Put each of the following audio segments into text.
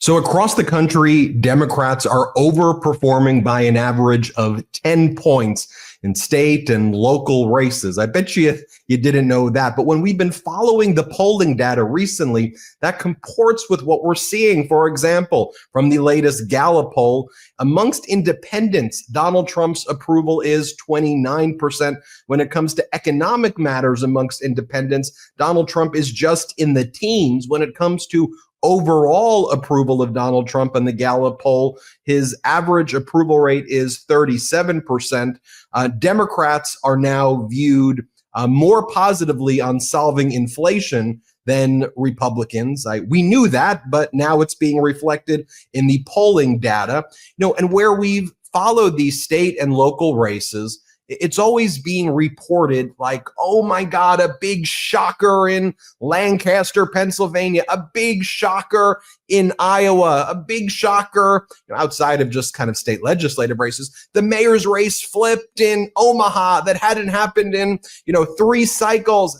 So across the country, Democrats are overperforming by an average of 10 points in state and local races. I bet you didn't know that. But when we've been following the polling data recently, that comports with what we're seeing. For example, from the latest Gallup poll, amongst independents, Donald Trump's approval is 29%. When it comes to economic matters amongst independents, Donald Trump is just in the teens. When it comes to overall approval of Donald Trump in the Gallup poll, his average approval rate is 37%. Democrats are now viewed more positively on solving inflation than Republicans. We knew that, but now it's being reflected in the polling data. And where we've followed these state and local races, it's always being reported like, oh my God, a big shocker in Lancaster, Pennsylvania, a big shocker in Iowa, a big shocker outside of just kind of state legislative races. The mayor's race flipped in Omaha that hadn't happened in, 3 cycles.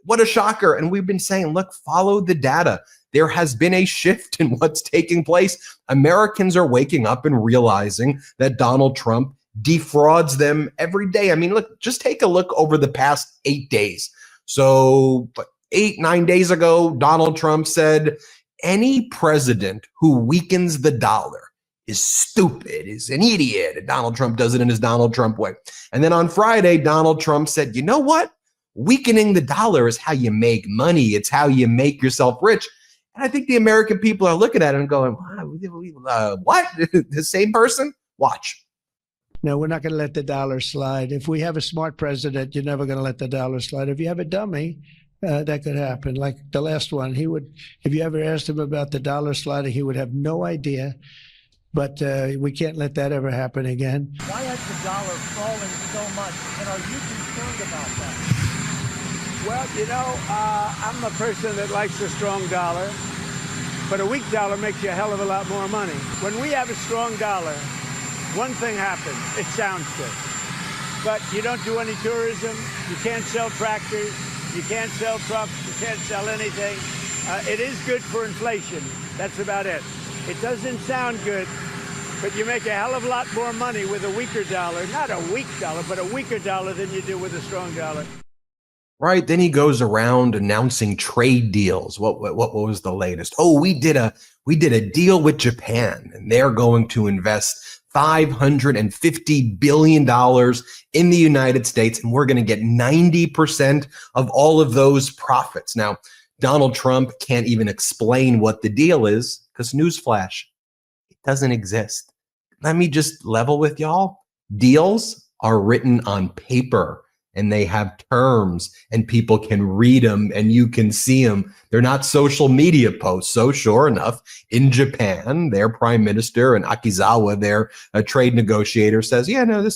What a shocker. And we've been saying, look, follow the data. There has been a shift in what's taking place. Americans are waking up and realizing that Donald Trump defrauds them every day. I mean, look, just take a look over the past 8 days. So 8-9 days ago, Donald Trump said, any president who weakens the dollar is stupid, is an idiot. And Donald Trump does it in his Donald Trump way. And then on Friday, Donald Trump said, you know what? Weakening the dollar is how you make money. It's how you make yourself rich. And I think the American people are looking at it and going, what? The same person? Watch. No, we're not going to let the dollar slide. If we have a smart president, you're never going to let the dollar slide. If you have a dummy, that could happen. Like the last one, he would, if you ever asked him about the dollar sliding, he would have no idea. But we can't let that ever happen again. Why has the dollar fallen so much? And are you concerned about that? Well, I'm a person that likes a strong dollar, but a weak dollar makes you a hell of a lot more money. When we have a strong dollar, one thing happens, it sounds good. But you don't do any tourism, you can't sell tractors, you can't sell trucks, you can't sell anything. It is good for inflation, that's about it. It doesn't sound good, but you make a hell of a lot more money with a weaker dollar. Not a weak dollar, but a weaker dollar than you do with a strong dollar. Right. Then he goes around announcing trade deals. What was the latest? Oh, we did a deal with Japan, and they're going to invest $550 billion in the United States, and we're going to get 90% of all of those profits. Now, Donald Trump can't even explain what the deal is because, newsflash, it doesn't exist. Let me just level with y'all. Deals are written on paper, and they have terms, and people can read them and you can see them. They're not social media posts. So sure enough, in Japan, their prime minister and Akizawa, their trade negotiator, says, yeah, no,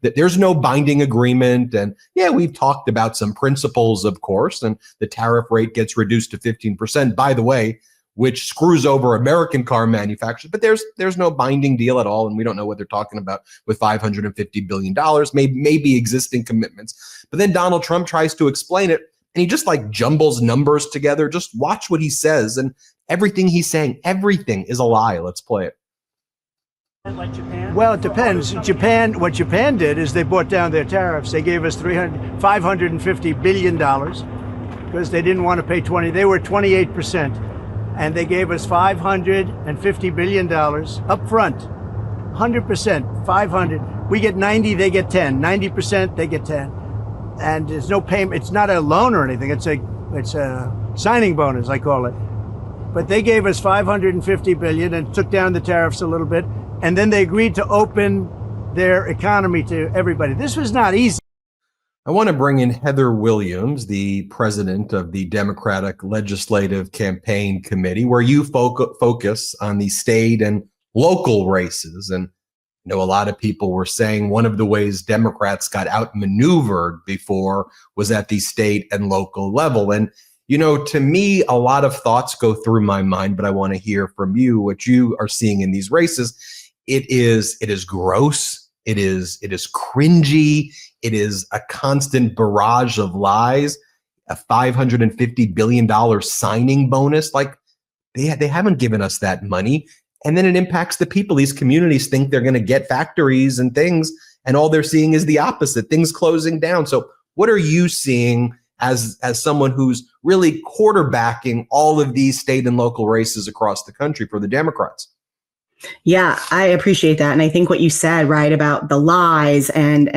there's no binding agreement. And yeah, we've talked about some principles, of course, and the tariff rate gets reduced to 15%, by the way, which screws over American car manufacturers. But there's no binding deal at all, and we don't know what they're talking about with $550 billion, maybe existing commitments. But then Donald Trump tries to explain it, and he just like jumbles numbers together. Just watch what he says, and everything he's saying, everything is a lie. Let's play it. Like Japan? Well, it depends. What Japan did is they brought down their tariffs. They gave us $550 billion because they didn't want to pay 20. They were 28%. And they gave us $550 billion up front, 100%, 500. We get 90, they get 10, 90%, they get 10. And there's no payment. It's not a loan or anything. It's a signing bonus, I call it. But they gave us $550 billion and took down the tariffs a little bit. And then they agreed to open their economy to everybody. This was not easy. I want to bring in Heather Williams, the president of the Democratic Legislative Campaign Committee, where you focus on the state and local races. And a lot of people were saying one of the ways Democrats got outmaneuvered before was at the state and local level. And, to me, a lot of thoughts go through my mind, but I want to hear from you what you are seeing in these races. It is gross. It is cringy. It is a constant barrage of lies, a $550 billion signing bonus. Like, they haven't given us that money. And then it impacts the people. These communities think they're going to get factories and things, and all they're seeing is the opposite, things closing down. So what are you seeing as someone who's really quarterbacking all of these state and local races across the country for the Democrats? Yeah, I appreciate that. And I think what you said, right, about the lies and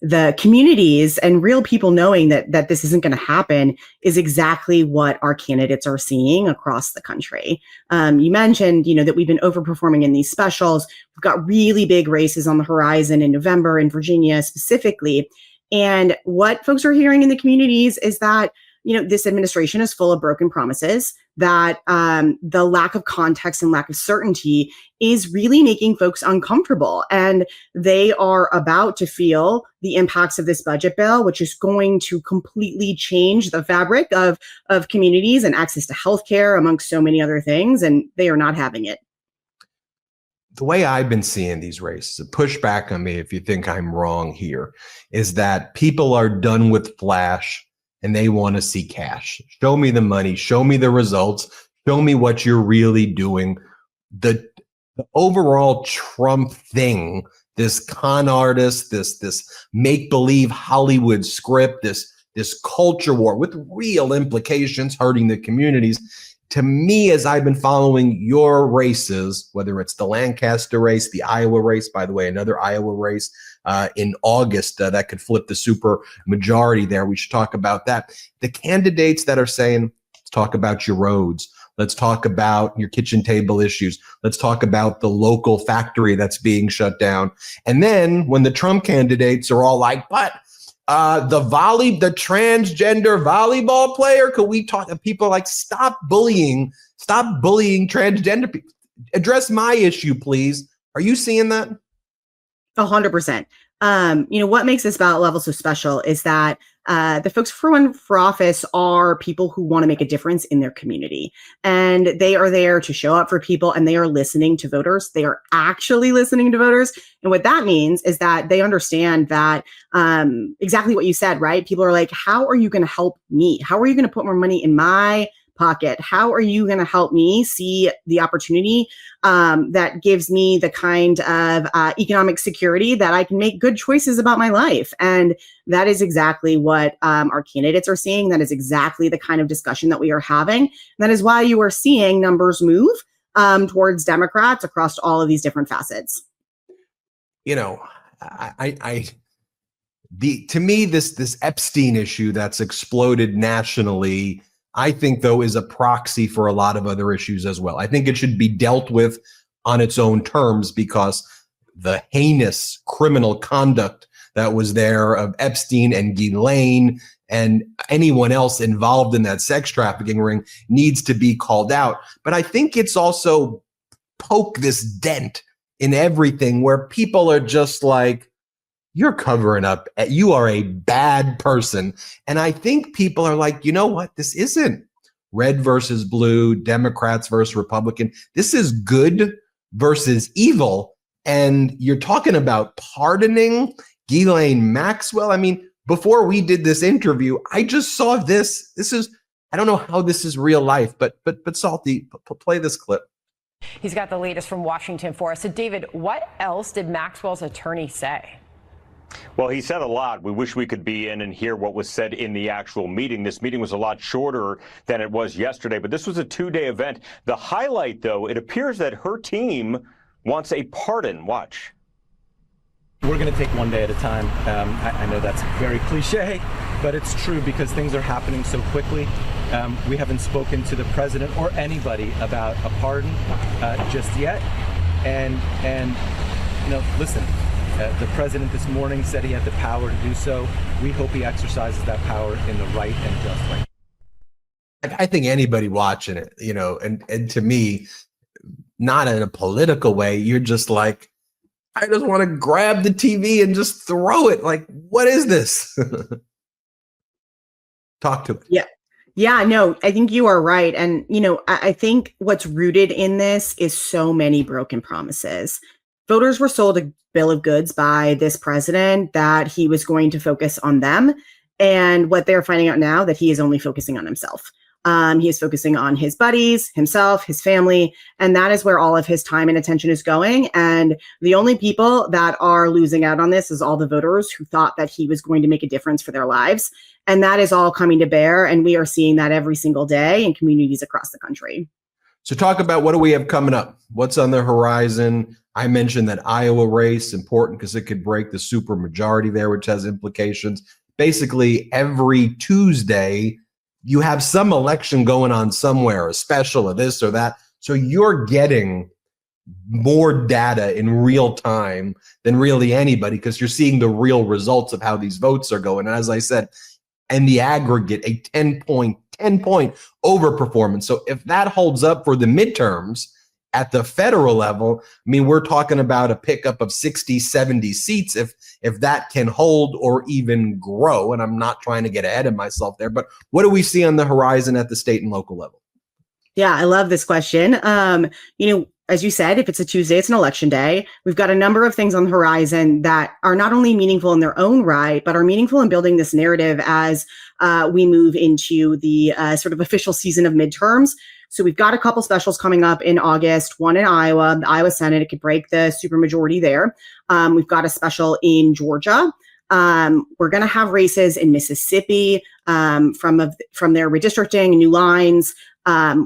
the communities and real people knowing that this isn't going to happen is exactly what our candidates are seeing across the country. You mentioned, that we've been overperforming in these specials. We've got really big races on the horizon in November in Virginia specifically. And what folks are hearing in the communities is that this administration is full of broken promises, that the lack of context and lack of certainty is really making folks uncomfortable. And they are about to feel the impacts of this budget bill, which is going to completely change the fabric of communities and access to healthcare, amongst so many other things. And they are not having it. The way I've been seeing these races, push back on me if you think I'm wrong here, is that people are done with flash and they want to see cash. Show me the money, show me the results, show me what you're really doing. The overall Trump thing, this con artist, this make-believe Hollywood script, this culture war with real implications hurting the communities. To me, as I've been following your races, whether it's the Lancaster race, the Iowa race, by the way, another Iowa race in August that could flip the super majority there. We should talk about that. The candidates that are saying, let's talk about your roads. Let's talk about your kitchen table issues. Let's talk about the local factory that's being shut down. And then when the Trump candidates are all like, but the transgender volleyball player, could we talk to people like, stop bullying transgender people. Address my issue, please. Are you seeing that? 100%. What makes this ballot level so special is that the folks who run for office are people who want to make a difference in their community. And they are there to show up for people, and they are listening to voters. They are actually listening to voters. And what that means is that they understand that exactly what you said, right? People are like, how are you going to help me? How are you going to put more money in my pocket? How are you going to help me see the opportunity that gives me the kind of economic security that I can make good choices about my life? And that is exactly what our candidates are seeing. That is exactly the kind of discussion that we are having. And that is why you are seeing numbers move towards Democrats across all of these different facets. To me, this Epstein issue that's exploded nationally, I think, though, is a proxy for a lot of other issues as well. I think it should be dealt with on its own terms, because the heinous criminal conduct that was there of Epstein and Ghislaine and anyone else involved in that sex trafficking ring needs to be called out. But I think it's also poke this dent in everything where people are just like, you're covering up. You are a bad person. And I think people are like, you know what? This isn't red versus blue, Democrats versus Republican. This is good versus evil. And you're talking about pardoning Ghislaine Maxwell. I mean, before we did this interview, I just saw this. This is, I don't know how this is real life, but Salty, play this clip. He's got the latest from Washington for us. So David, what else did Maxwell's attorney say? Well, he said a lot. We wish we could be in and hear what was said in the actual meeting. This meeting was a lot shorter than it was yesterday, but this was a two-day event. The highlight, though, it appears that her team wants a pardon. Watch. We're going to take one day at a time. I know that's very cliche, but it's true because things are happening so quickly. We haven't spoken to the president or anybody about a pardon just yet. And listen. The president this morning said he had the power to do so. We hope he exercises that power in the right and just way. I think anybody watching it, and to me, not in a political way, you're just like, I just want to grab the TV and just throw it. Like, what is this? Talk to it. Yeah, no, I think you are right. And, I think what's rooted in this is so many broken promises. Voters were sold a bill of goods by this president that he was going to focus on them. And what they're finding out now, that he is only focusing on himself. He is focusing on his buddies, himself, his family, and that is where all of his time and attention is going. And the only people that are losing out on this is all the voters who thought that he was going to make a difference for their lives. And that is all coming to bear. And we are seeing that every single day in communities across the country. So talk about what do we have coming up? What's on the horizon? I mentioned that Iowa race, important because it could break the supermajority there, which has implications. Basically, every Tuesday, you have some election going on somewhere, a special, or this or that. So you're getting more data in real time than really anybody because you're seeing the real results of how these votes are going. And as I said, in the aggregate, a 10-point overperformance. So if that holds up for the midterms at the federal level, I mean, we're talking about a pickup of 60, 70 seats if that can hold or even grow. And I'm not trying to get ahead of myself there, but what do we see on the horizon at the state and local level? Yeah, I love this question. As you said, if it's a Tuesday, it's an election day. We've got a number of things on the horizon that are not only meaningful in their own right, but are meaningful in building this narrative as we move into the sort of official season of midterms. So we've got a couple specials coming up in August, one in Iowa, the Iowa Senate. It could break the supermajority there. We've got a special in Georgia. We're going to have races in Mississippi from their redistricting, new lines.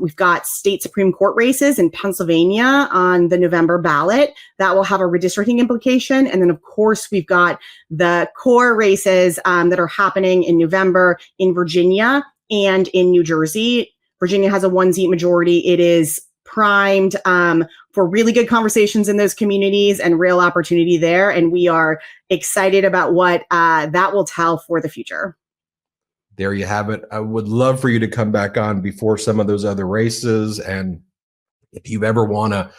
We've got state Supreme Court races in Pennsylvania on the November ballot that will have a redistricting implication. And then, of course, we've got the core races that are happening in November in Virginia and in New Jersey. Virginia has a 1-seat majority. It is primed for really good conversations in those communities and real opportunity there. And we are excited about what that will tell for the future. There you have it. I would love for you to come back on before some of those other races. And if you ever want to,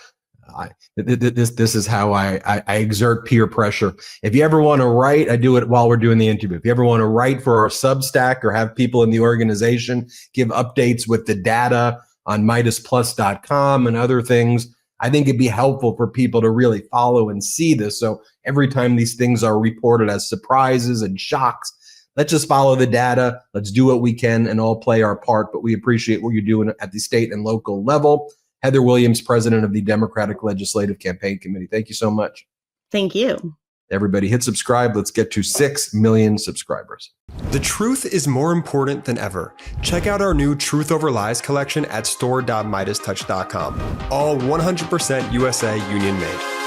this is how I exert peer pressure. If you ever want to write, I do it while we're doing the interview. If you ever want to write for our Substack or have people in the organization give updates with the data on MeidasPlus.com and other things, I think it'd be helpful for people to really follow and see this. So every time these things are reported as surprises and shocks, let's just follow the data. Let's do what we can and all play our part. But we appreciate what you're doing at the state and local level. Heather Williams, president of the Democratic Legislative Campaign Committee. Thank you so much. Thank you. Everybody hit subscribe. Let's get to 6 million subscribers. The truth is more important than ever. Check out our new Truth Over Lies collection at store.MeidasTouch.com. All 100% USA union made.